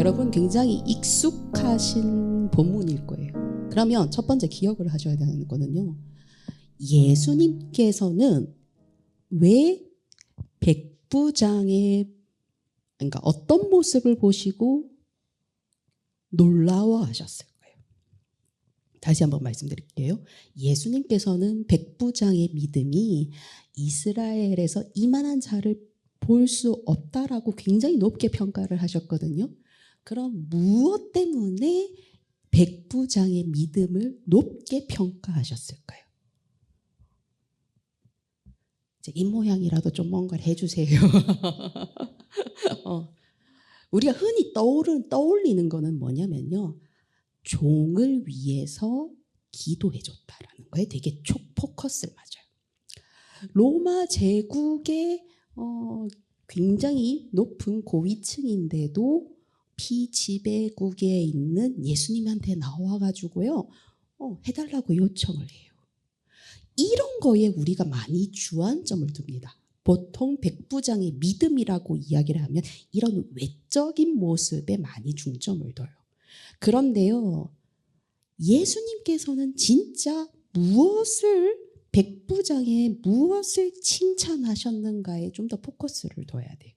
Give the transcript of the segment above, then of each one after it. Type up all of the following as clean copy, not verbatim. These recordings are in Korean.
여러분 굉장히 익숙하신 본문일 거예요. 그러면 첫 번째 기억을 하셔야 되는 거는요, 예수님께서는 왜 백부장의, 그러니까 어떤 모습을 보시고 놀라워하셨을 거예요. 다시 한번 말씀드릴게요. 예수님께서는 백부장의 믿음이 이스라엘에서 이만한 자를 볼 수 없다라고 굉장히 높게 평가를 하셨거든요. 그럼 무엇 때문에 백부장의 믿음을 높게 평가하셨을까요? 입모양이라도 좀 뭔가를 해주세요. 우리가 흔히 떠올리는 거는 뭐냐면요, 종을 위해서 기도해줬다라는 거에 되게 포커스를 맞아요. 로마 제국의 굉장히 높은 고위층인데도 피지배국에 있는 예수님한테 나와가지고요, 해달라고 요청을 해요. 이런 거에 우리가 많이 주안점을 둡니다. 보통 백부장의 믿음이라고 이야기를 하면 이런 외적인 모습에 많이 중점을 둬요. 그런데요, 예수님께서는 진짜 백부장의 무엇을 칭찬하셨는가에 좀 더 포커스를 둬야 돼요.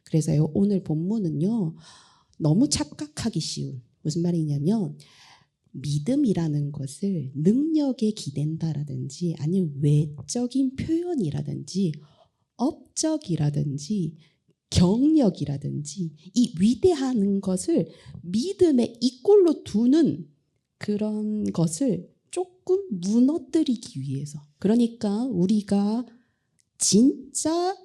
그래서요, 오늘 본문은요, 너무 착각하기 쉬운, 무슨 말이냐면 믿음이라는 것을 능력에 기댄다라든지 아니면 외적인 표현이라든지 업적이라든지 경력이라든지 이 위대한 것을 믿음의 이꼴로 두는 그런 것을 조금 무너뜨리기 위해서, 그러니까 우리가 진짜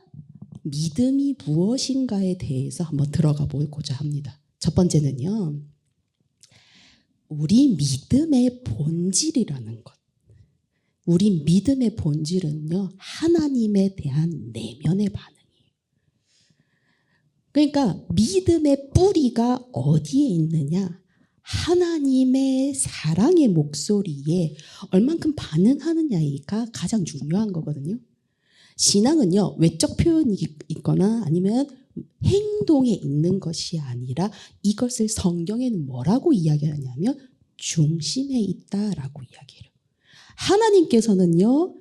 믿음이 무엇인가에 대해서 한번 들어가 보고자 합니다. 첫 번째는요, 우리 믿음의 본질이라는 것. 우리 믿음의 본질은요, 하나님에 대한 내면의 반응이에요. 그러니까 믿음의 뿌리가 어디에 있느냐? 하나님의 사랑의 목소리에 얼만큼 반응하느냐가 가장 중요한 거거든요. 신앙은요, 외적 표현이 있거나 아니면 행동에 있는 것이 아니라 이것을 성경에는 뭐라고 이야기하냐면 중심에 있다라고 이야기해요. 하나님께서는요,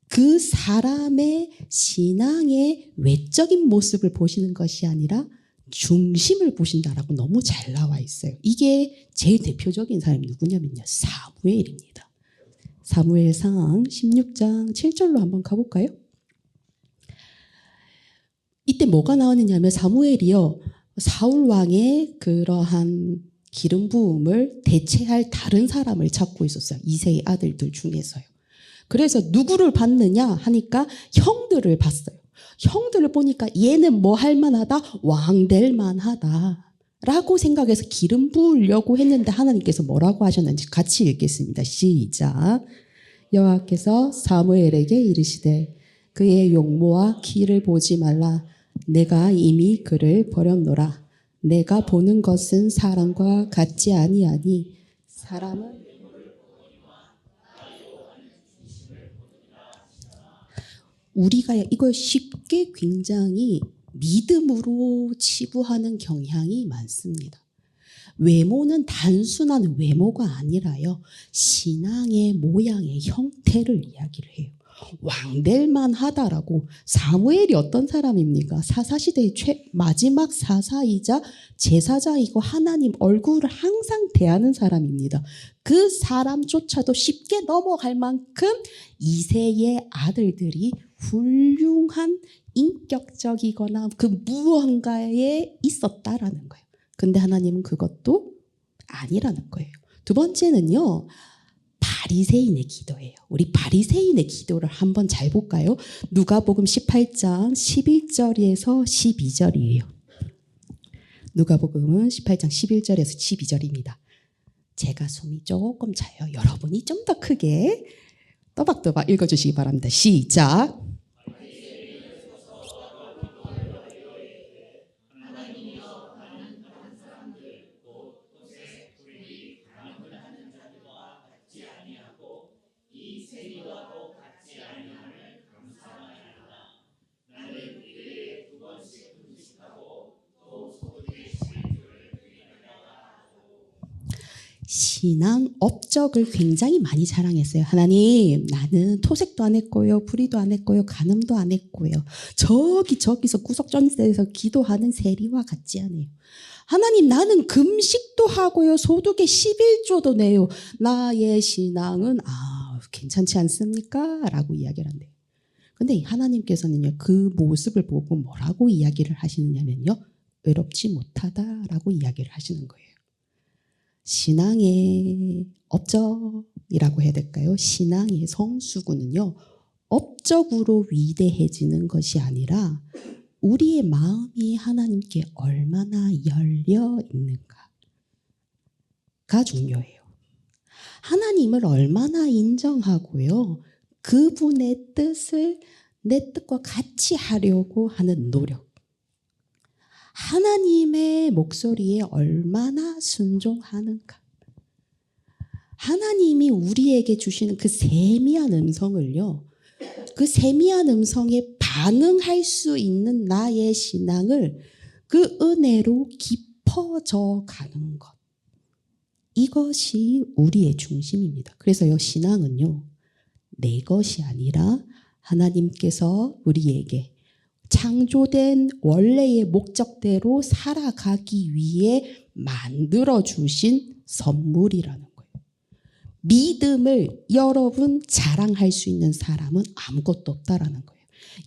그 사람의 신앙의 외적인 모습을 보시는 것이 아니라 중심을 보신다라고 너무 잘 나와 있어요. 이게 제일 대표적인 사람이 누구냐면요, 사무엘입니다. 사무엘상 16장 7절로 한번 가볼까요? 이때 뭐가 나오느냐면 사무엘이요, 사울 왕의 그러한 기름 부음을 대체할 다른 사람을 찾고 있었어요. 이새의 아들들 중에서요. 그래서 누구를 봤느냐 하니까 형들을 봤어요. 형들을 보니까 얘는 뭐 할 만하다? 왕 될 만하다 라고 생각해서 기름 부으려고 했는데 하나님께서 뭐라고 하셨는지 같이 읽겠습니다. 시작. 여호와께서 사무엘에게 이르시되 그의 용모와 키를 보지 말라. 내가 이미 그를 버렸노라. 내가 보는 것은 사람과 같지 아니하니 사람은 우리가 이걸 쉽게 굉장히 믿음으로 치부하는 경향이 많습니다. 외모는 단순한 외모가 아니라요, 신앙의 모양의 형태를 이야기를 해요. 왕될만 하다라고. 사무엘이 어떤 사람입니까? 사사시대의 마지막 사사이자 제사장이고 하나님 얼굴을 항상 대하는 사람입니다. 그 사람조차도 쉽게 넘어갈 만큼 이새의 아들들이 훌륭한 인격적이거나 그 무언가에 있었다라는 거예요. 근데 하나님은 그것도 아니라는 거예요. 두 번째는요, 바리새인의 기도예요. 우리 바리새인의 기도를 한번 잘 볼까요? 누가복음 18장 11절에서 12절이에요. 누가복음은 18장 11절에서 12절입니다. 제가 숨이 조금 차요. 여러분이 좀 더 크게 또박또박 읽어주시기 바랍니다. 시작. 신앙 업적을 굉장히 많이 자랑했어요. 하나님, 나는 토색도 안 했고요, 불의도 안 했고요, 간음도 안 했고요. 저기서 구석전대에서 기도하는 세리와 같지 않아요. 하나님, 나는 금식도 하고요, 소득의 11조도 내요. 나의 신앙은 괜찮지 않습니까? 라고 이야기를 한대요. 근데 하나님께서는요, 그 모습을 보고 뭐라고 이야기를 하시느냐면요, 외롭지 못하다라고 이야기를 하시는 거예요. 신앙의 업적이라고 해야 될까요? 신앙의 성수구는요, 업적으로 위대해지는 것이 아니라 우리의 마음이 하나님께 얼마나 열려 있는가가 중요해요. 하나님을 얼마나 인정하고요, 그분의 뜻을 내 뜻과 같이 하려고 하는 노력, 하나님의 목소리에 얼마나 순종하는가. 하나님이 우리에게 주시는 그 세미한 음성을요, 그 세미한 음성에 반응할 수 있는 나의 신앙을 그 은혜로 깊어져 가는 것, 이것이 우리의 중심입니다. 그래서요, 신앙은요, 내 것이 아니라 하나님께서 우리에게 창조된 원래의 목적대로 살아가기 위해 만들어주신 선물이라는 거예요. 믿음을 여러분 자랑할 수 있는 사람은 아무것도 없다라는 거예요.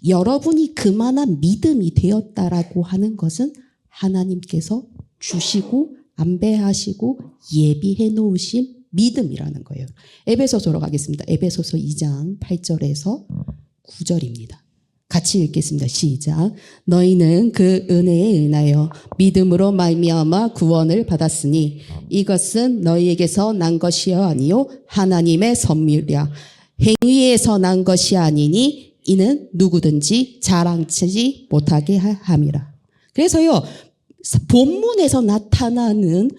여러분이 그만한 믿음이 되었다라고 하는 것은 하나님께서 주시고 안배하시고 예비해 놓으신 믿음이라는 거예요. 에베소서로 가겠습니다. 에베소서 2장 8절에서 9절입니다. 같이 읽겠습니다. 시작. 너희는 그 은혜에 인하여 믿음으로 말미암아 구원을 받았으니 이것은 너희에게서 난 것이요 아니요 하나님의 선물이야. 행위에서 난 것이 아니니 이는 누구든지 자랑치 못하게 함이라. 그래서요, 본문에서 나타나는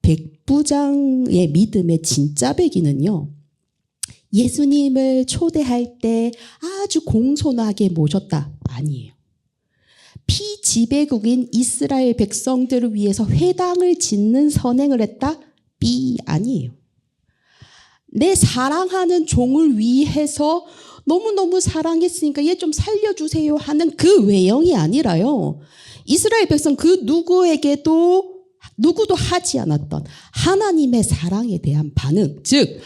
백부장의 믿음의 진짜 배기는요, 예수님을 초대할 때 아주 공손하게 모셨다, 아니에요. 피지배국인 이스라엘 백성들을 위해서 회당을 짓는 선행을 했다, 아니에요. 내 사랑하는 종을 위해서 너무너무 사랑했으니까 얘 좀 살려주세요 하는 그 외형이 아니라요, 이스라엘 백성 그 누구에게도 누구도 하지 않았던 하나님의 사랑에 대한 반응, 즉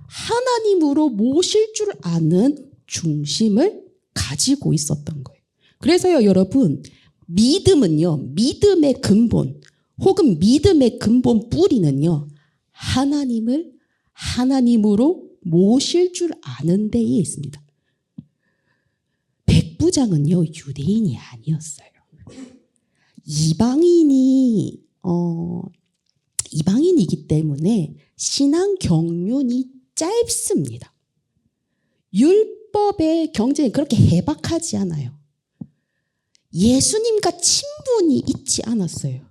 하나님으로 모실 줄 아는 중심을 가지고 있었던 거예요. 그래서요, 여러분, 믿음은요, 믿음의 근본 혹은 믿음의 근본 뿌리는요, 하나님을 하나님으로 모실 줄 아는 데에 있습니다. 백부장은요, 유대인이 아니었어요. 이방인이기 때문에 신앙 경륜이 짧습니다. 율법의 경쟁이 그렇게 해박하지 않아요. 예수님과 친분이 있지 않았어요.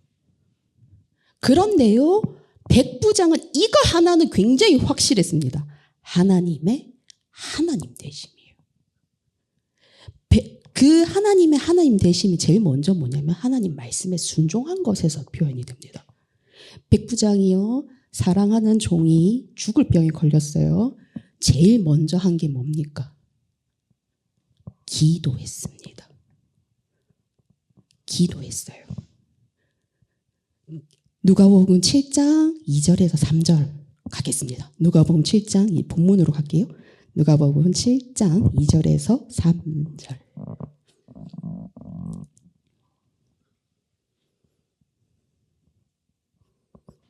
그런데요, 백부장은 이거 하나는 굉장히 확실했습니다. 하나님의 하나님 되심이에요. 그 하나님의 하나님 되심이 제일 먼저 뭐냐면 하나님 말씀에 순종한 것에서 표현이 됩니다. 백부장이요, 사랑하는 종이 죽을 병에 걸렸어요. 제일 먼저 한 게 뭡니까? 기도했습니다. 기도했어요. 누가복음 7장 2절에서 3절 가겠습니다. 누가복음 7장, 이 본문으로 갈게요. 누가복음 7장 2절에서 3절.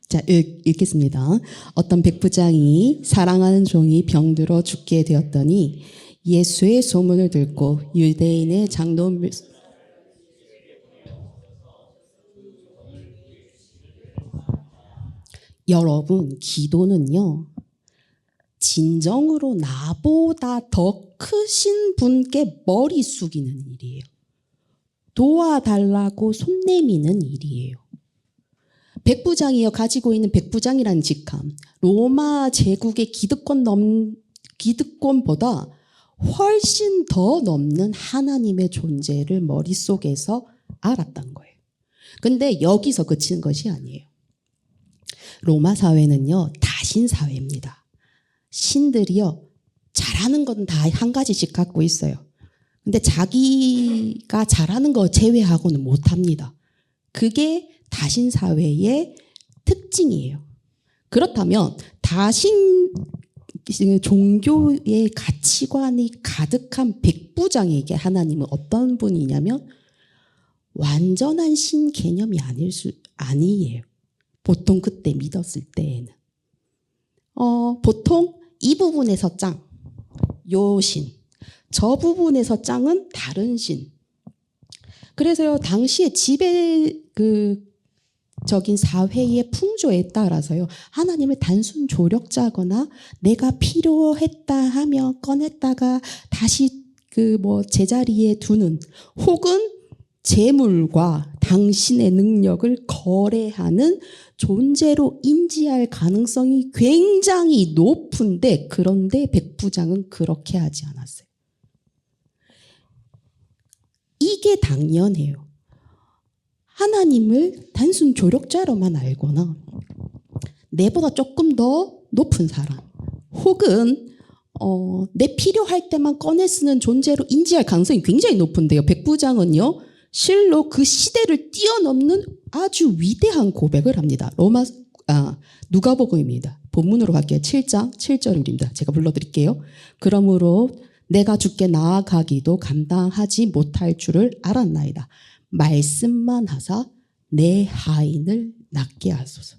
자, 읽겠습니다. 어떤 백부장이 사랑하는 종이 병들어 죽게 되었더니 예수의 소문을 듣고 유대인의 장로 여러분, 기도는요, 진정으로 나보다 더 크신 분께 머리 숙이는 일이에요. 도와달라고 손 내미는 일이에요. 백부장이요, 가지고 있는 백부장이라는 직함, 로마 제국의 기득권보다 훨씬 더 넘는 하나님의 존재를 머릿속에서 알았던 거예요. 근데 여기서 그치는 것이 아니에요. 로마 사회는요, 다신 사회입니다. 신들이요, 잘하는 건 다 한 가지씩 갖고 있어요. 근데 자기가 잘하는 거 제외하고는 못합니다. 그게 다신 사회의 특징이에요. 그렇다면 다신 종교의 가치관이 가득한 백부장에게 하나님은 어떤 분이냐면 완전한 신 개념이 아니에요. 보통 그때 믿었을 때에는. 보통 이 부분에서 짱, 요 신, 저 부분에서 짱은 다른 신. 그래서요, 당시에 적인 사회의 풍조에 따라서요, 하나님을 단순 조력자거나 내가 필요했다 하면 꺼냈다가 다시 제자리에 두는, 혹은 재물과 당신의 능력을 거래하는 존재로 인지할 가능성이 굉장히 높은데, 그런데 백부장은 그렇게 하지 않았어요. 이게 당연해요. 하나님을 단순 조력자로만 알거나 내보다 조금 더 높은 사람, 혹은 내 필요할 때만 꺼내 쓰는 존재로 인지할 가능성이 굉장히 높은데요. 백부장은요, 실로 그 시대를 뛰어넘는 아주 위대한 고백을 합니다. 누가복음입니다. 본문으로 갈게요. 7장 7절입니다. 제가 불러드릴게요. 그러므로 내가 주께 나아가기도 감당하지 못할 줄을 알았나이다. 말씀만 하사 내 하인을 낫게 하소서.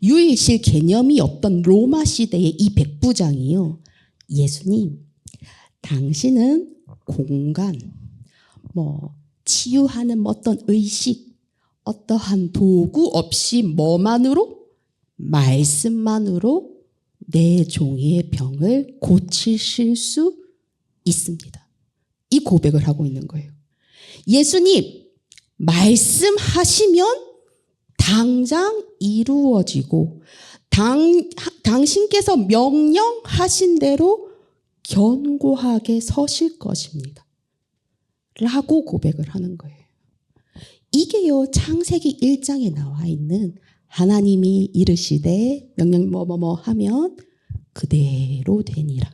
유일실 개념이 없던 로마 시대의 이 백부장이요, 예수님, 당신은 공간, 치유하는 어떤 의식, 어떠한 도구 없이 뭐만으로? 말씀만으로 내 종의 병을 고치실 수 있습니다. 이 고백을 하고 있는 거예요. 예수님, 말씀하시면 당장 이루어지고 당신께서 명령하신 대로 견고하게 서실 것입니다. 라고 고백을 하는 거예요. 이게요, 창세기 1장에 나와 있는 하나님이 이르시되 명령 하면 그대로 되니라.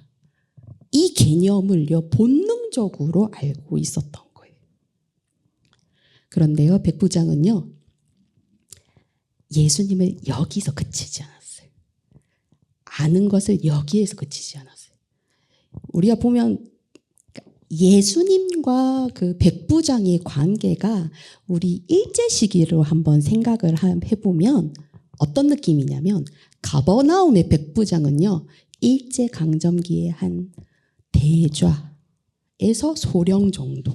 이 개념을요, 본능적으로 알고 있었던 거예요. 그런데요, 백부장은요, 예수님을 여기서 그치지 않았어요. 아는 것을 여기에서 그치지 않았어요. 우리가 보면 예수님과 그 백부장의 관계가 우리 일제 시기로 한번 생각을 해보면 어떤 느낌이냐면, 가버나움의 백부장은요, 일제 강점기의 한 대좌에서 소령 정도.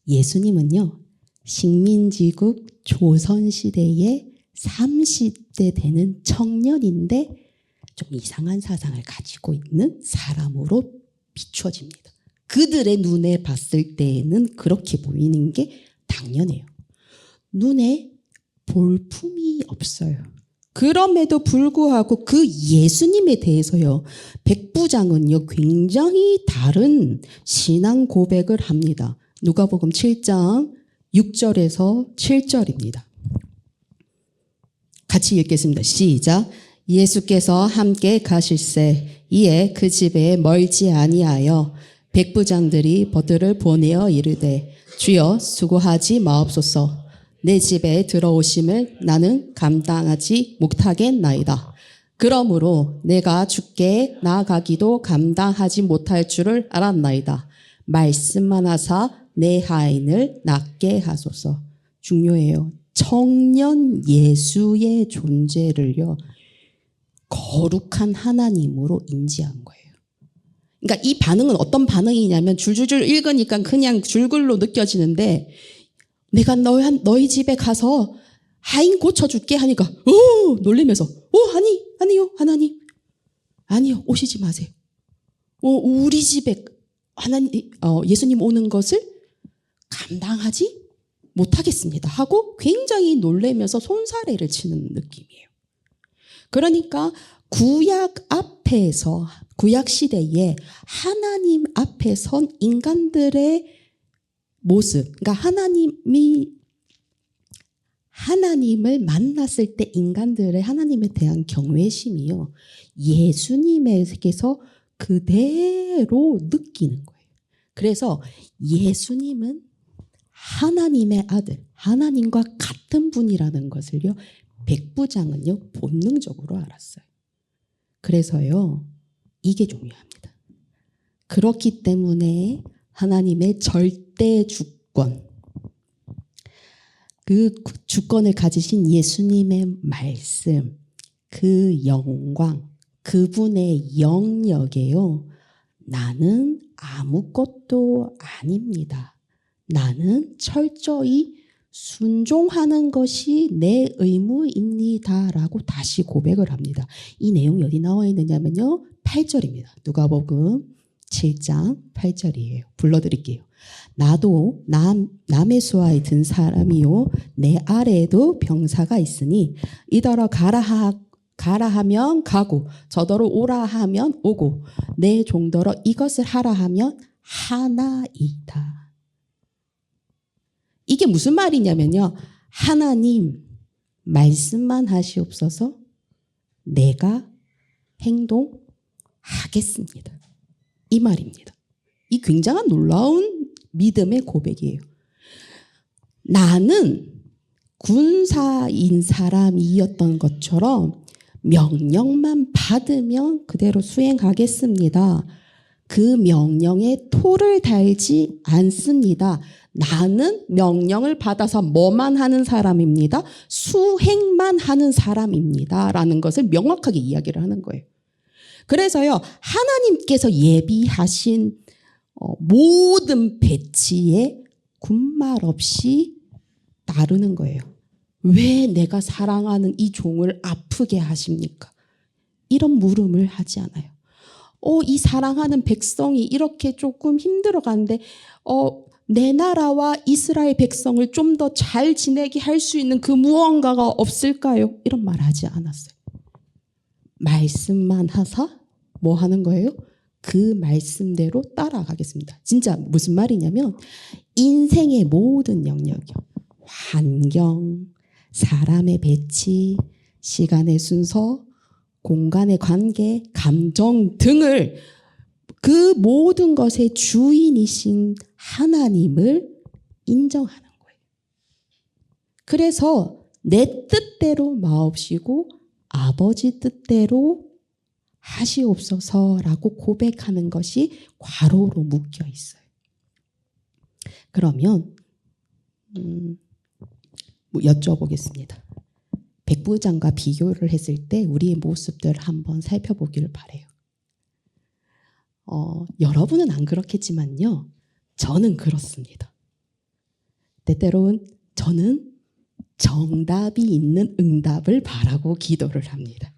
예수님은요, 식민지국 조선시대의 30대 되는 청년인데 좀 이상한 사상을 가지고 있는 사람으로 비춰집니다. 그들의 눈에 봤을 때에는 그렇게 보이는 게 당연해요. 눈에 볼품이 없어요. 그럼에도 불구하고 그 예수님에 대해서요, 백부장은요, 굉장히 다른 신앙 고백을 합니다. 누가복음 7장 6절에서 7절입니다. 같이 읽겠습니다. 시작. 예수께서 함께 가실새 이에 그 집에 멀지 아니하여 백부장들이 버들을 보내어 이르되 주여 수고하지 마옵소서. 내 집에 들어오심을 나는 감당하지 못하겠나이다. 그러므로 내가 주께 나아가기도 감당하지 못할 줄을 알았나이다. 말씀만 하사 내 하인을 낫게 하소서. 중요해요. 청년 예수의 존재를요, 거룩한 하나님으로 인지한 거예요. 그러니까 이 반응은 어떤 반응이냐면, 줄줄줄 읽으니까 그냥 줄글로 느껴지는데, 내가 너희 집에 가서 하인 고쳐줄게 하니까 놀리면서 아니요 하나님, 아니요 오시지 마세요. 우리 집에 예수님 오는 것을 감당하지 못하겠습니다 하고 굉장히 놀래면서 손사래를 치는 느낌이에요. 그러니까 구약 시대에 하나님 앞에 선 인간들의 모습, 그러니까 하나님을 만났을 때 인간들의 하나님에 대한 경외심이요. 예수님에게서 그대로 느끼는 거예요. 그래서 예수님은 하나님의 아들, 하나님과 같은 분이라는 것을요, 백부장은요, 본능적으로 알았어요. 그래서요, 이게 중요합니다. 그렇기 때문에 하나님의 절대 주권, 그 주권을 가지신 예수님의 말씀, 그 영광, 그분의 영역에요, 나는 아무것도 아닙니다. 나는 철저히 순종하는 것이 내 의무입니다. 라고 다시 고백을 합니다. 이 내용이 어디 나와 있느냐면요, 8절입니다. 누가복음 7장 8절이에요. 불러드릴게요. 나도 남의 수하에 든 사람이요, 내 아래에도 병사가 있으니 이더러 가라 하면 가고 저더러 오라 하면 오고 내 종더러 이것을 하라 하면 하나이다. 이게 무슨 말이냐면요, 하나님 말씀만 하시옵소서, 내가 행동하겠습니다. 이 말입니다. 이 굉장한 놀라운 믿음의 고백이에요. 나는 군사인 사람이었던 것처럼 명령만 받으면 그대로 수행하겠습니다. 그 명령에 토를 달지 않습니다. 나는 명령을 받아서 뭐만 하는 사람입니다. 수행만 하는 사람입니다. 라는 것을 명확하게 이야기를 하는 거예요. 그래서요, 하나님께서 예비하신 모든 배치에 군말 없이 따르는 거예요. 왜 내가 사랑하는 이 종을 아프게 하십니까? 이런 물음을 하지 않아요. 이 사랑하는 백성이 이렇게 조금 힘들어가는데 내 나라와 이스라엘 백성을 좀 더 잘 지내게 할 수 있는 그 무언가가 없을까요? 이런 말 하지 않았어요. 말씀만 하사 뭐 하는 거예요? 그 말씀대로 따라가겠습니다. 진짜 무슨 말이냐면 인생의 모든 영역이요, 환경, 사람의 배치, 시간의 순서, 공간의 관계, 감정 등을, 그 모든 것의 주인이신 하나님을 인정하는 거예요. 그래서 내 뜻대로 마옵시고 아버지 뜻대로 하시옵소서라고 고백하는 것이 괄호로 묶여 있어요. 그러면 여쭤보겠습니다. 백부장과 비교를 했을 때 우리의 모습들을 한번 살펴보기를 바라요. 여러분은 안 그렇겠지만요, 저는 그렇습니다. 때때로는 저는 정답이 있는 응답을 바라고 기도를 합니다.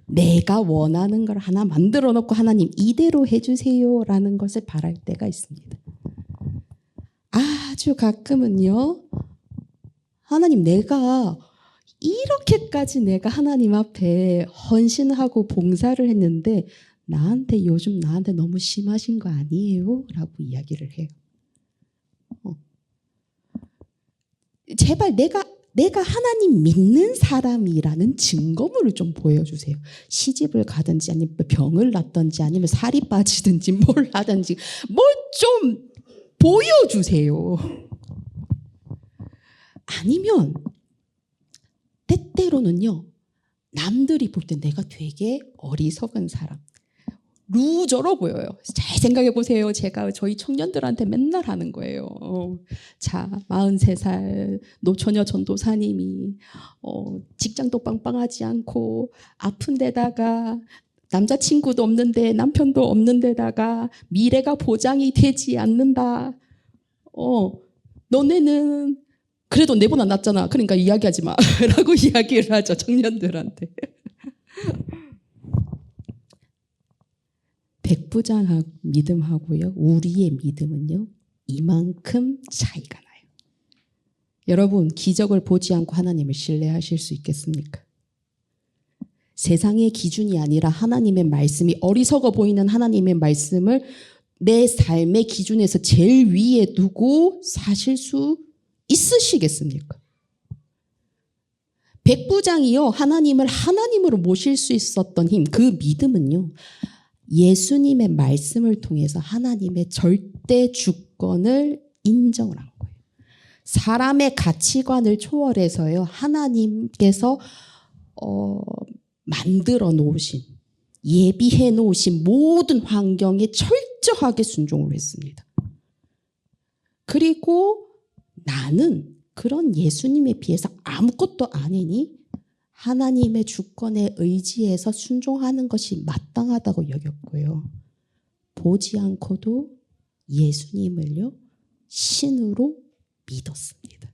내가 원하는 걸 하나 만들어 놓고 하나님 이대로 해주세요 라는 것을 바랄 때가 있습니다. 아주 가끔은요, 하나님 내가 이렇게까지 내가 하나님 앞에 헌신하고 봉사를 했는데 요즘 나한테 너무 심하신 거 아니에요? 라고 이야기를 해요. 제발 내가 하나님 믿는 사람이라는 증거물을 좀 보여주세요. 시집을 가든지 아니면 병을 났든지 아니면 살이 빠지든지 뭘 하든지 뭘 좀 보여주세요. 아니면 때때로는요, 남들이 볼 때 내가 되게 어리석은 사람, 루저로 보여요. 잘 생각해 보세요. 제가 저희 청년들한테 맨날 하는 거예요. 자, 43살 노처녀 전도사님이 직장도 빵빵하지 않고 아픈 데다가 남자친구도 없는데 남편도 없는 데다가 미래가 보장이 되지 않는다. 너네는 그래도 내보다 낫잖아. 그러니까 이야기하지 마. 라고 이야기를 하죠, 청년들한테. 백부장 믿음하고요, 우리의 믿음은요, 이만큼 차이가 나요. 여러분, 기적을 보지 않고 하나님을 신뢰하실 수 있겠습니까? 세상의 기준이 아니라 하나님의 말씀이, 어리석어 보이는 하나님의 말씀을 내 삶의 기준에서 제일 위에 두고 사실 수 있으시겠습니까? 백부장이요, 하나님을 하나님으로 모실 수 있었던 힘, 그 믿음은요, 예수님의 말씀을 통해서 하나님의 절대 주권을 인정을 한 거예요. 사람의 가치관을 초월해서요, 하나님께서 만들어 놓으신, 예비해 놓으신 모든 환경에 철저하게 순종을 했습니다. 그리고 나는 그런 예수님에 비해서 아무것도 아니니 하나님의 주권에 의지해서 순종하는 것이 마땅하다고 여겼고요. 보지 않고도 예수님을요, 신으로 믿었습니다.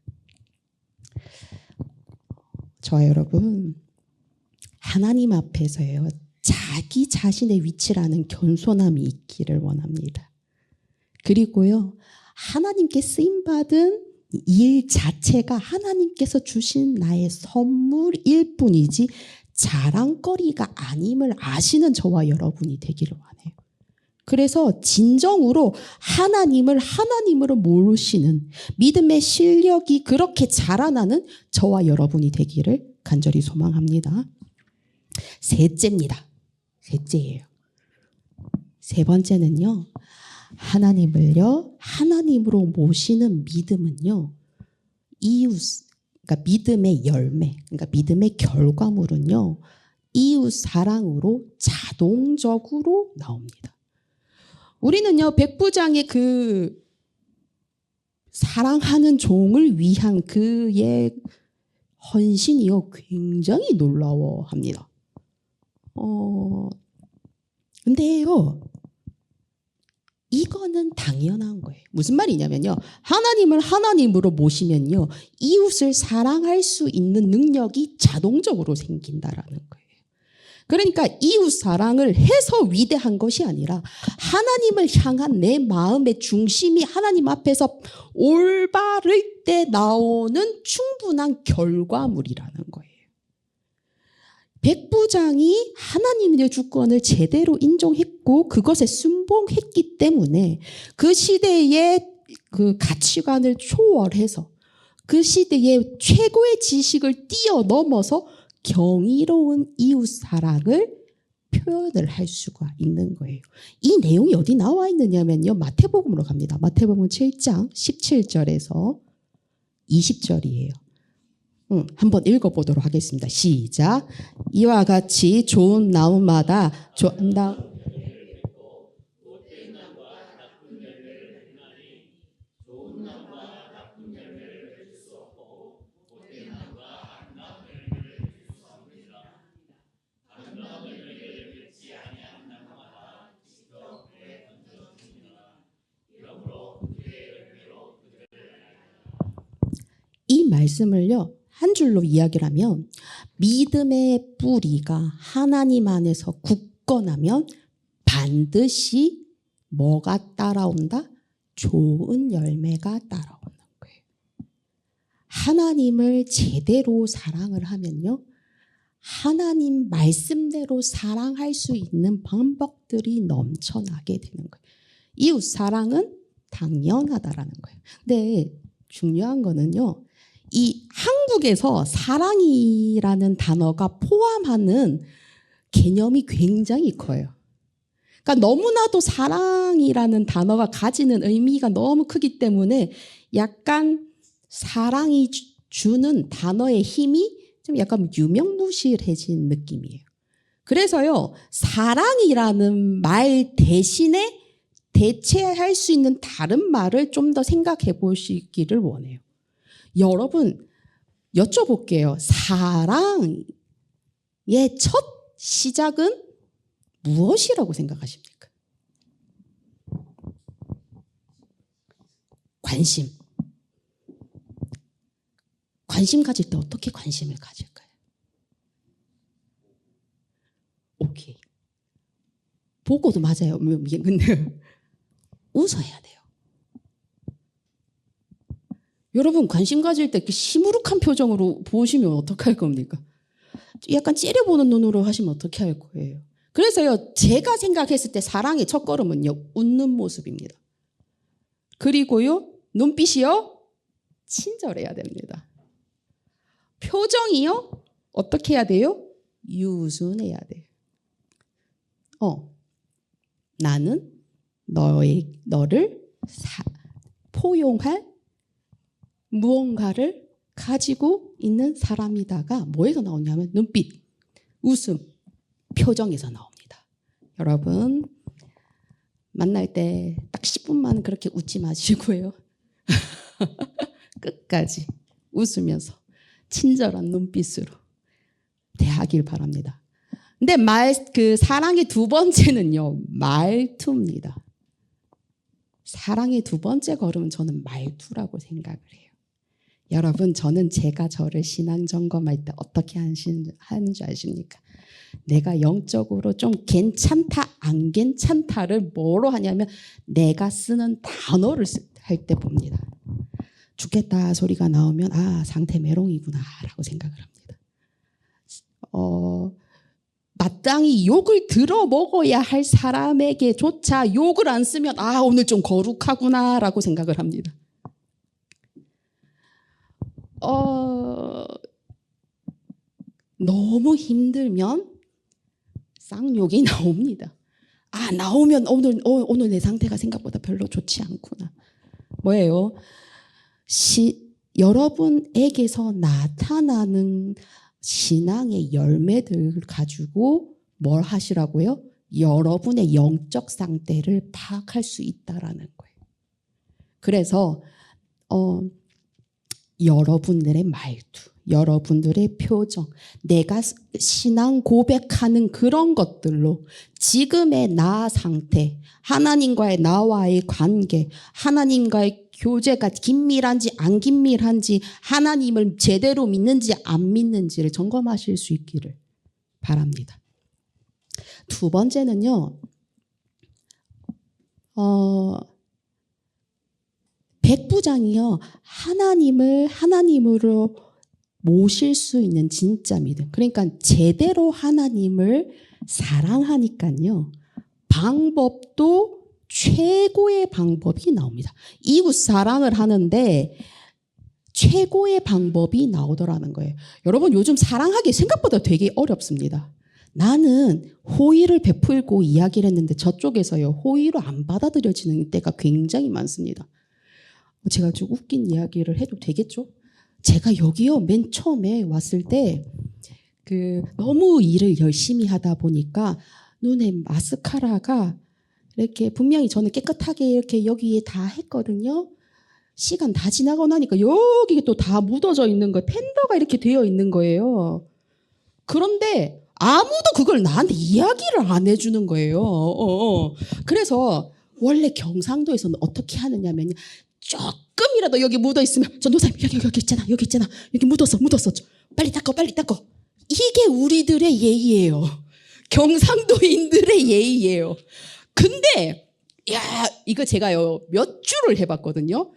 저와 여러분, 하나님 앞에서요, 자기 자신의 위치라는 겸손함이 있기를 원합니다. 그리고요, 하나님께 쓰임받은 일 자체가 하나님께서 주신 나의 선물일 뿐이지 자랑거리가 아님을 아시는 저와 여러분이 되기를 원해요. 그래서 진정으로 하나님을 하나님으로 모르시는 믿음의 실력이 그렇게 자라나는 저와 여러분이 되기를 간절히 소망합니다. 셋째입니다. 셋째예요. 세 번째는요, 하나님을요, 하나님으로 모시는 믿음은요, 이웃, 그러니까 믿음의 열매, 그러니까 믿음의 결과물은요, 이웃 사랑으로 자동적으로 나옵니다. 우리는요, 백부장의 그 사랑하는 종을 위한 그의 헌신이요, 굉장히 놀라워합니다. 근데요, 이거는 당연한 거예요. 무슨 말이냐면요, 하나님을 하나님으로 모시면요, 이웃을 사랑할 수 있는 능력이 자동적으로 생긴다라는 거예요. 그러니까 이웃 사랑을 해서 위대한 것이 아니라 하나님을 향한 내 마음의 중심이 하나님 앞에서 올바를 때 나오는 충분한 결과물이라는 거예요. 백부장이 하나님의 주권을 제대로 인정했고 그것에 순종했기 때문에 그 시대의 그 가치관을 초월해서 그 시대의 최고의 지식을 뛰어넘어서 경이로운 이웃 사랑을 표현을 할 수가 있는 거예요. 이 내용이 어디 나와 있느냐면요, 마태복음으로 갑니다. 마태복음 7장 17절에서 20절이에요. 한번 읽어보도록 하겠습니다. 시작. 이와 같이 좋은 나무마다 좋은 나무 이 말씀을요, 한 줄로 이야기를 하면 믿음의 뿌리가 하나님 안에서 굳건하면 반드시 뭐가 따라온다? 좋은 열매가 따라오는 거예요. 하나님을 제대로 사랑을 하면요, 하나님 말씀대로 사랑할 수 있는 방법들이 넘쳐나게 되는 거예요. 이웃 사랑은 당연하다라는 거예요. 근데 중요한 거는요, 이 한국에서 사랑이라는 단어가 포함하는 개념이 굉장히 커요. 그러니까 너무나도 사랑이라는 단어가 가지는 의미가 너무 크기 때문에 약간 사랑이 주는 단어의 힘이 좀 약간 유명무실해진 느낌이에요. 그래서요, 사랑이라는 말 대신에 대체할 수 있는 다른 말을 좀 더 생각해 보시기를 원해요. 여러분, 여쭤볼게요. 사랑의 첫 시작은 무엇이라고 생각하십니까? 관심. 관심 가질 때 어떻게 관심을 가질까요? 오케이. 보고도 맞아요. 근데 웃어야 돼요. 여러분, 관심 가질 때 시무룩한 표정으로 보시면 어떡할 겁니까? 약간 째려보는 눈으로 하시면 어떻게 할 거예요? 그래서요, 제가 생각했을 때 사랑의 첫걸음은요, 웃는 모습입니다. 그리고요, 눈빛이요, 친절해야 됩니다. 표정이요, 어떻게 해야 돼요? 유순해야 돼요. 나는 너를 포용할 무언가를 가지고 있는 사람이다가 뭐에서 나오냐면 눈빛, 웃음, 표정에서 나옵니다. 여러분 만날 때 딱 10분만 그렇게 웃지 마시고요. 끝까지 웃으면서 친절한 눈빛으로 대하길 바랍니다. 근데 사랑의 두 번째는요, 말투입니다. 사랑의 두 번째 걸음은 저는 말투라고 생각을 해요. 여러분, 제가 저를 신앙 점검할 때 어떻게 하는 줄 아십니까? 내가 영적으로 좀 괜찮다, 안 괜찮다를 뭐로 하냐면 내가 쓰는 단어를 할 때 봅니다. 죽겠다 소리가 나오면 상태 메롱이구나 라고 생각을 합니다. 마땅히 욕을 들어 먹어야 할 사람에게조차 욕을 안 쓰면 오늘 좀 거룩하구나 라고 생각을 합니다. 너무 힘들면 쌍욕이 나옵니다. 나오면 오늘 내 상태가 생각보다 별로 좋지 않구나. 뭐예요? 여러분에게서 나타나는 신앙의 열매들을 가지고 뭘 하시라고요? 여러분의 영적 상태를 파악할 수 있다라는 거예요. 그래서 여러분들의 말투, 여러분들의 표정, 내가 신앙 고백하는 그런 것들로 지금의 나 상태, 하나님과의 나와의 관계, 하나님과의 교제가 긴밀한지 안 긴밀한지, 하나님을 제대로 믿는지 안 믿는지를 점검하실 수 있기를 바랍니다. 두 번째는요, 백부장이요, 하나님으로 모실 수 있는 진짜 믿음. 그러니까 제대로 하나님을 사랑하니까요, 방법도 최고의 방법이 나옵니다. 이웃 사랑을 하는데 최고의 방법이 나오더라는 거예요. 여러분, 요즘 사랑하기 생각보다 되게 어렵습니다. 나는 호의를 베풀고 이야기를 했는데 저쪽에서요, 호의로 안 받아들여지는 때가 굉장히 많습니다. 제가 좀 웃긴 이야기를 해도 되겠죠? 제가 여기요, 맨 처음에 왔을 때 너무 일을 열심히 하다 보니까 눈에 마스카라가 이렇게 분명히 저는 깨끗하게 이렇게 여기에 다 했거든요. 시간 다 지나고 나니까 여기 또 다 묻어져 있는 거예요. 팬더가 이렇게 되어 있는 거예요. 그런데 아무도 그걸 나한테 이야기를 안 해주는 거예요. 그래서 원래 경상도에서는 어떻게 하느냐면 조금이라도 여기 묻어 있으면 전도사님 여기 있잖아, 여기 묻었어, 빨리 닦어. 이게 우리들의 예의예요. 경상도인들의 예의예요. 근데 이거 제가요 몇 주를 해봤거든요.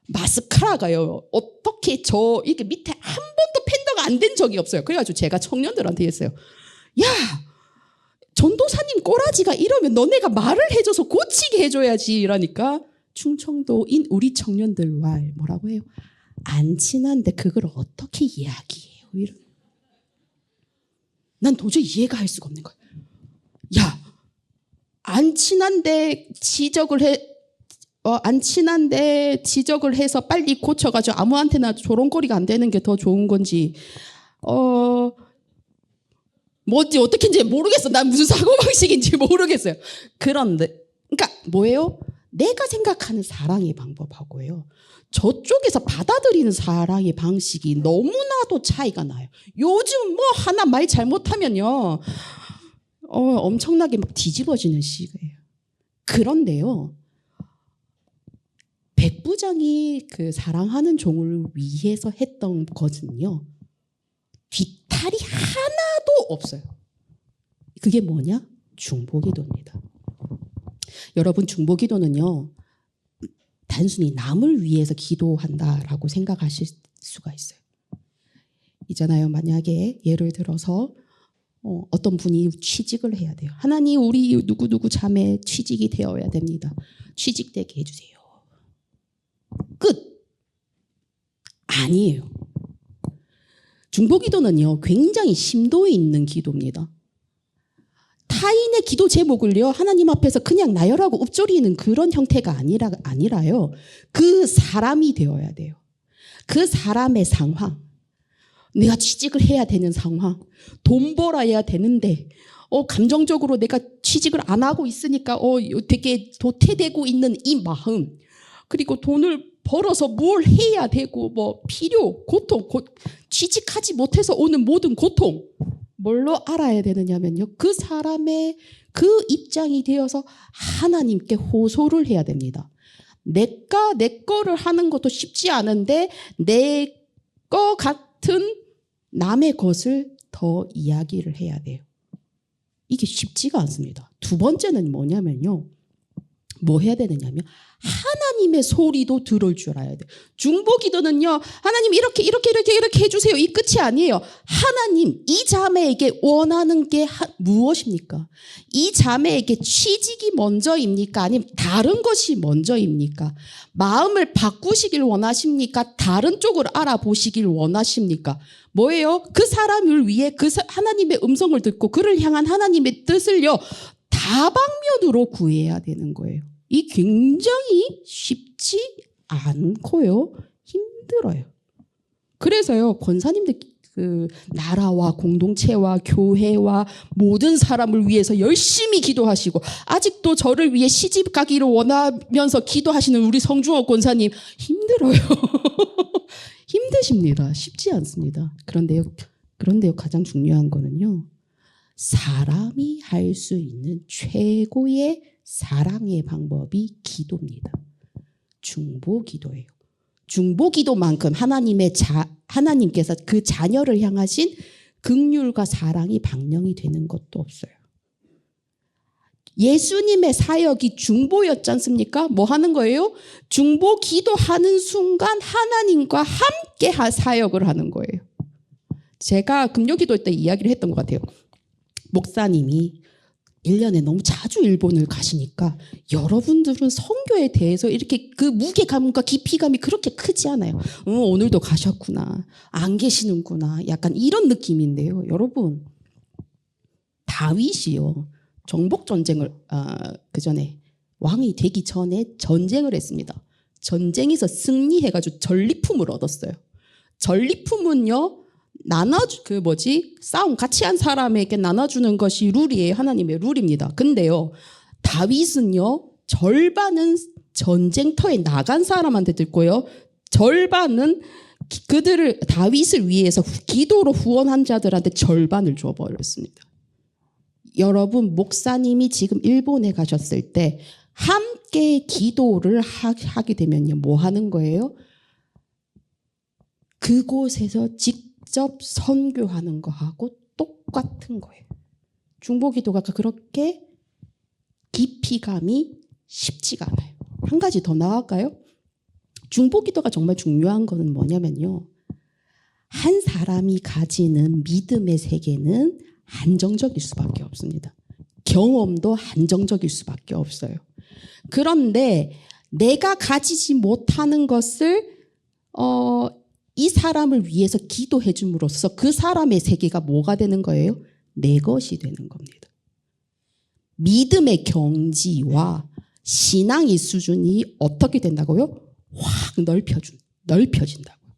마스카라가요 어떻게 이게 밑에 한 번도 팬더가 안 된 적이 없어요. 그래가지고 제가 청년들한테 했어요. 전도사님 꼬라지가 이러면 너네가 말을 해줘서 고치게 해줘야지 이러니까 충청도인 우리 청년들 뭐라고 해요? 안 친한데 그걸 어떻게 이야기해요? 난 도저히 이해가 할 수가 없는 거야. 안 친한데 지적을 해서 빨리 고쳐가지고 아무한테나 조롱거리가 안 되는 게 더 좋은 건지, 어떻게인지 모르겠어. 난 무슨 사고방식인지 모르겠어요. 그런데, 그러니까 뭐예요? 내가 생각하는 사랑의 방법하고요, 저쪽에서 받아들이는 사랑의 방식이 너무나도 차이가 나요. 요즘 하나 말 잘못하면요, 엄청나게 막 뒤집어지는 시기예요. 그런데요, 백부장이 사랑하는 종을 위해서 했던 것은요, 뒤탈이 하나도 없어요. 그게 뭐냐? 중보기도입니다. 여러분, 중보기도는요, 단순히 남을 위해서 기도한다라고 생각하실 수가 있어요. 있잖아요, 만약에 예를 들어서 어떤 분이 취직을 해야 돼요. 하나님, 우리 누구누구 자매 취직이 되어야 됩니다. 취직되게 해주세요. 끝. 아니에요. 중보기도는요, 굉장히 심도 있는 기도입니다. 타인의 기도 제목을요, 하나님 앞에서 그냥 나열하고 읊조리는 그런 형태가 아니라요. 그 사람이 되어야 돼요. 그 사람의 상황. 내가 취직을 해야 되는 상황. 돈 벌어야 되는데, 감정적으로 내가 취직을 안 하고 있으니까, 되게 도태되고 있는 이 마음. 그리고 돈을 벌어서 뭘 해야 되고, 필요, 고통, 취직하지 못해서 오는 모든 고통. 뭘로 알아야 되느냐면요. 그 사람의 그 입장이 되어서 하나님께 호소를 해야 됩니다. 내 거를 하는 것도 쉽지 않은데 내 거 같은 남의 것을 더 이야기를 해야 돼요. 이게 쉽지가 않습니다. 두 번째는 뭐냐면요. 뭐 해야 되느냐면 하나님의 소리도 들을 줄 알아야 돼요. 중보기도는요. 하나님 이렇게 해주세요. 이 끝이 아니에요. 하나님 이 자매에게 원하는 게 무엇입니까? 이 자매에게 취직이 먼저입니까? 아니면 다른 것이 먼저입니까? 마음을 바꾸시길 원하십니까? 다른 쪽을 알아보시길 원하십니까? 뭐예요? 그 사람을 위해 하나님의 음성을 듣고 그를 향한 하나님의 뜻을요. 다방면으로 구해야 되는 거예요. 이 굉장히 쉽지 않고요. 힘들어요. 그래서요. 권사님들 나라와 공동체와 교회와 모든 사람을 위해서 열심히 기도하시고 아직도 저를 위해 시집 가기를 원하면서 기도하시는 우리 성중옥 권사님 힘들어요. 힘드십니다. 쉽지 않습니다. 그런데요 가장 중요한 거는요. 사람이 할 수 있는 최고의 사랑의 방법이 기도입니다. 중보기도예요. 중보기도만큼 하나님께서 그 자녀를 향하신 긍휼과 사랑이 방령이 되는 것도 없어요. 예수님의 사역이 중보였지 않습니까? 뭐 하는 거예요? 중보기도하는 순간 하나님과 함께 사역을 하는 거예요. 제가 금요기도 때 이야기를 했던 것 같아요. 목사님이 1년에 너무 자주 일본을 가시니까 여러분들은 선교에 대해서 이렇게 그 무게감과 깊이감이 그렇게 크지 않아요. 오늘도 가셨구나. 안 계시는구나. 약간 이런 느낌인데요. 여러분, 다윗이요. 정복전쟁을 그 전에 왕이 되기 전에 전쟁을 했습니다. 전쟁에서 승리해가지고 전리품을 얻었어요. 전리품은요. 싸움 같이 한 사람에게 나눠주는 것이 룰이에요. 하나님의 룰입니다. 근데요, 다윗은요, 절반은 전쟁터에 나간 사람한테 듣고요, 절반은 다윗을 위해서 기도로 후원한 자들한테 절반을 줘버렸습니다. 여러분, 목사님이 지금 일본에 가셨을 때 함께 기도를 하게 되면요, 뭐 하는 거예요? 그곳에서 직접 선교하는 거하고 똑같은 거예요. 중보기도가 그렇게 깊이감이 쉽지가 않아요. 한 가지 더 나갈까요? 중보기도가 정말 중요한 거는 뭐냐면요. 한 사람이 가지는 믿음의 세계는 한정적일 수밖에 없습니다. 경험도 한정적일 수밖에 없어요. 그런데 내가 가지지 못하는 것을 이 사람을 위해서 기도해 줌으로써 그 사람의 세계가 뭐가 되는 거예요? 내 것이 되는 겁니다. 믿음의 경지와 신앙의 수준이 어떻게 된다고요? 확 넓혀진다고요.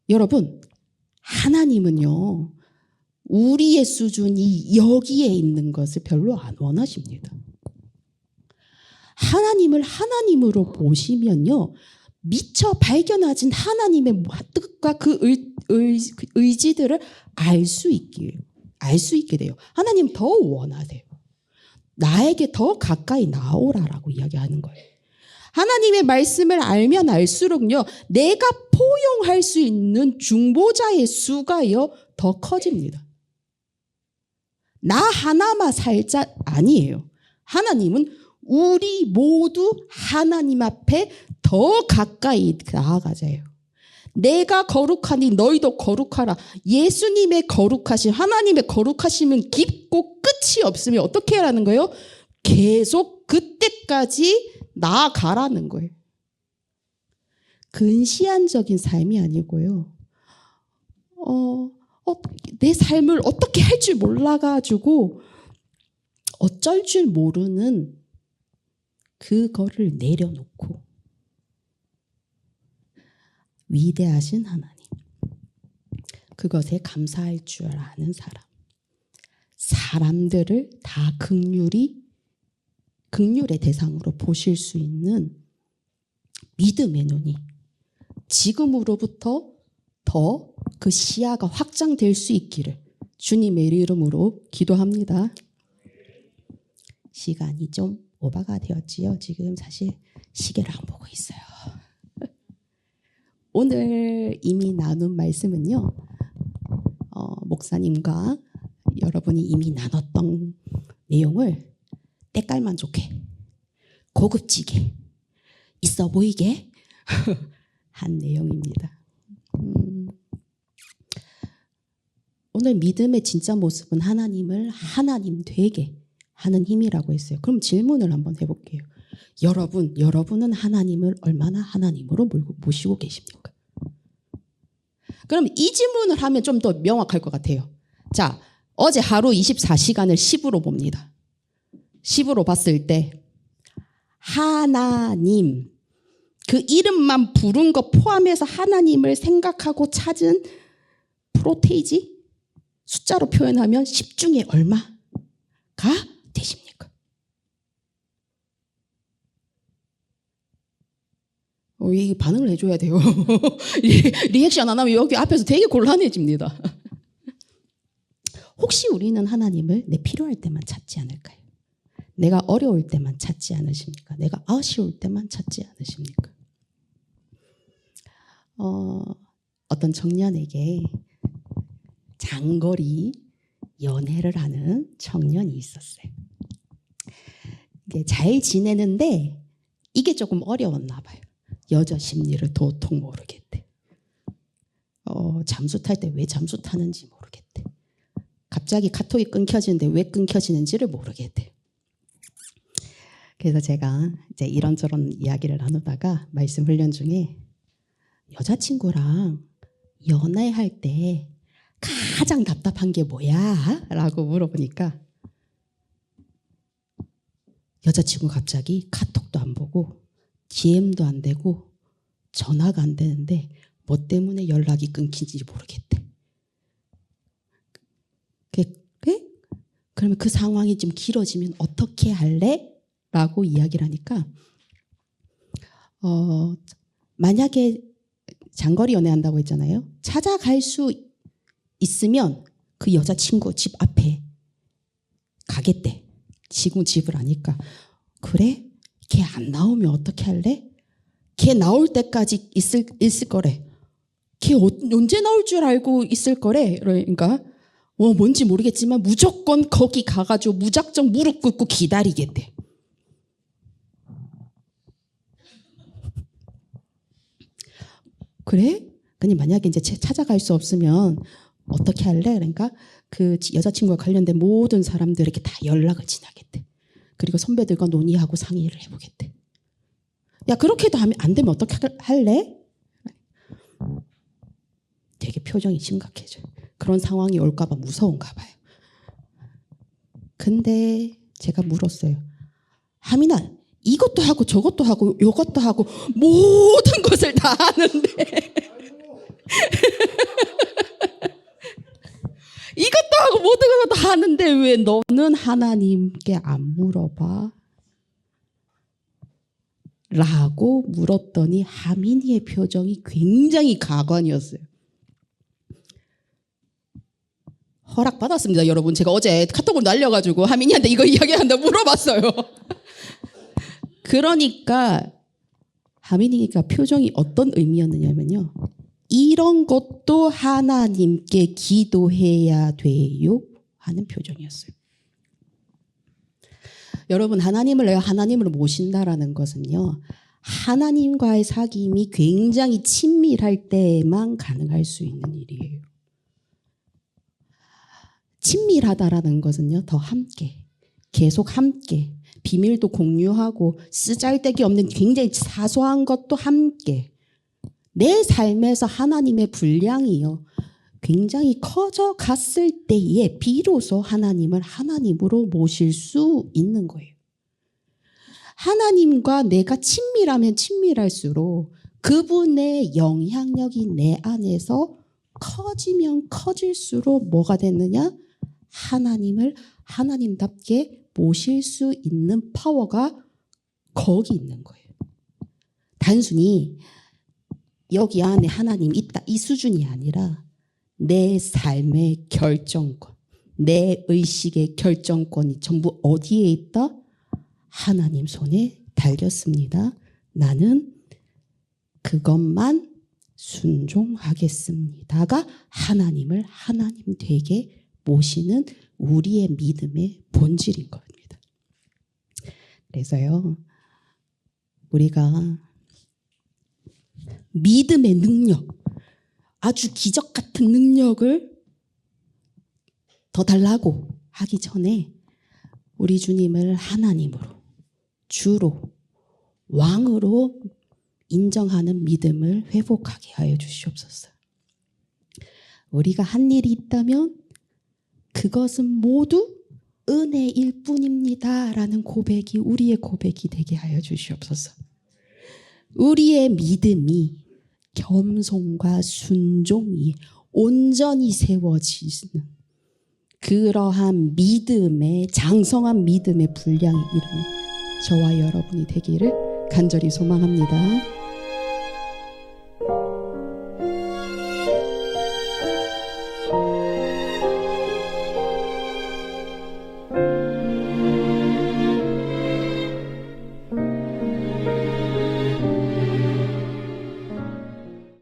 여러분, 하나님은요, 우리의 수준이 여기에 있는 것을 별로 안 원하십니다. 하나님을 하나님으로 보시면요, 미처 발견하진 하나님의 뜻과 그 의지들을 알 수 있게 돼요. 하나님 더 원하세요. 나에게 더 가까이 나오라라고 이야기하는 거예요. 하나님의 말씀을 알면 알수록요, 내가 포용할 수 있는 중보자의 수가요, 더 커집니다. 나 하나만 살자 아니에요. 하나님은 우리 모두 하나님 앞에 더 가까이 나아가자요. 내가 거룩하니 너희도 거룩하라. 예수님의 거룩하심, 하나님의 거룩하심은 깊고 끝이 없으면 어떻게 하라는 거예요? 계속 그때까지 나아가라는 거예요. 근시안적인 삶이 아니고요. 내 삶을 어떻게 할 줄 몰라가지고 어쩔 줄 모르는 그거를 내려놓고 위대하신 하나님, 그것에 감사할 줄 아는 사람, 사람들을 다 긍휼의 대상으로 보실 수 있는 믿음의 눈이 지금으로부터 더 그 시야가 확장될 수 있기를 주님의 이름으로 기도합니다. 시간이 좀 오버가 되었지요. 지금 사실 시계를 안 보고 있어요. 오늘 이미 나눈 말씀은요, 목사님과 여러분이 이미 나눴던 내용을 때깔만 좋게, 고급지게, 있어 보이게 한 내용입니다. 오늘 믿음의 진짜 모습은 하나님을 하나님 되게 하는 힘이라고 했어요. 그럼 질문을 한번 해볼게요. 여러분은 하나님을 얼마나 하나님으로 모시고 계십니까? 그럼 이 질문을 하면 좀 더 명확할 것 같아요. 자, 어제 하루 24시간을 10으로 봅니다. 10으로 봤을 때 하나님, 그 이름만 부른 것 포함해서 하나님을 생각하고 찾은 프로테이지 숫자로 표현하면 10 중에 얼마가 되십니까? 이 반응을 해줘야 돼요. 리액션 안 하면 여기 앞에서 되게 곤란해집니다. 혹시 우리는 하나님을 내 필요할 때만 찾지 않을까요? 내가 어려울 때만 찾지 않으십니까? 내가 아쉬울 때만 찾지 않으십니까? 어떤 청년에게 장거리 연애를 하는 청년이 있었어요. 잘 지내는데 이게 조금 어려웠나 봐요. 여자 심리를 도통 모르겠대. 잠수 탈 때 왜 잠수 타는지 모르겠대. 갑자기 카톡이 끊겨지는데 왜 끊겨지는지를 모르겠대. 그래서 제가 이제 이런저런 이야기를 나누다가 말씀 훈련 중에 여자친구랑 연애할 때 가장 답답한 게 뭐야? 라고 물어보니까 여자친구가 갑자기 카톡도 안 보고 DM도 안 되고 전화가 안 되는데 뭐 때문에 연락이 끊긴지 모르겠대. 그래? 그러면 그 상황이 좀 길어지면 어떻게 할래? 라고 이야기를 하니까 만약에 장거리 연애한다고 했잖아요. 찾아갈 수 있으면 그 여자친구 집 앞에 가겠대. 지금 집을 아니까. 그래? 걔 안 나오면 어떻게 할래? 걔 나올 때까지 있을 거래. 걔 언제 나올 줄 알고 있을 거래. 그러니까 뭔지 모르겠지만 무조건 거기 가가지고 무작정 무릎 꿇고 기다리겠대. 그래? 그냥 만약에 이제 찾아갈 수 없으면 어떻게 할래? 그러니까 그 여자친구와 관련된 모든 사람들에게 다 연락을 지나겠대. 그리고 선배들과 논의하고 상의를 해보겠대. 야, 그렇게도 하면 안 되면 어떻게 할래? 되게 표정이 심각해져요. 그런 상황이 올까 봐 무서운가 봐요. 근데 제가 물었어요. 하민아, 이것도 하고 저것도 하고 요것도 하고 모든 것을 다 하는데 이것도 하고 모든 것을 다 하는데 왜 너는 하나님께 안 물어봐? 라고 물었더니 하민이의 표정이 굉장히 가관이었어요. 허락받았습니다, 여러분. 제가 어제 카톡을 날려가지고 하민이한테 이거 이야기한다 물어봤어요. 그러니까 하민이가 표정이 어떤 의미였느냐면요. 이런 것도 하나님께 기도해야 돼요? 하는 표정이었어요. 여러분, 내가 하나님으로 모신다라는 것은요. 하나님과의 사귐이 굉장히 친밀할 때만 가능할 수 있는 일이에요. 친밀하다라는 것은요. 더 함께, 계속 함께, 비밀도 공유하고 쓰잘데기 없는 굉장히 사소한 것도 함께 내 삶에서 하나님의 분량이요. 굉장히 커져 갔을 때에 비로소 하나님을 하나님으로 모실 수 있는 거예요. 하나님과 내가 친밀하면 친밀할수록 그분의 영향력이 내 안에서 커지면 커질수록 뭐가 됐느냐? 하나님을 하나님답게 모실 수 있는 파워가 거기 있는 거예요. 단순히 여기 안에 하나님 있다 이 수준이 아니라 내 삶의 결정권, 내 의식의 결정권이 전부 어디에 있다? 하나님 손에 달렸습니다. 나는 그것만 순종하겠습니다가 하나님을 하나님 되게 모시는 우리의 믿음의 본질인 겁니다. 그래서요, 우리가 믿음의 능력, 아주 기적 같은 능력을 더 달라고 하기 전에 우리 주님을 하나님으로, 주로, 왕으로 인정하는 믿음을 회복하게 하여 주시옵소서. 우리가 한 일이 있다면 그것은 모두 은혜일 뿐입니다 라는 고백이 우리의 고백이 되게 하여 주시옵소서. 우리의 믿음이 겸손과 순종이 온전히 세워지는 그러한 믿음의 장성한 믿음의 분량에 이르는 저와 여러분이 되기를 간절히 소망합니다.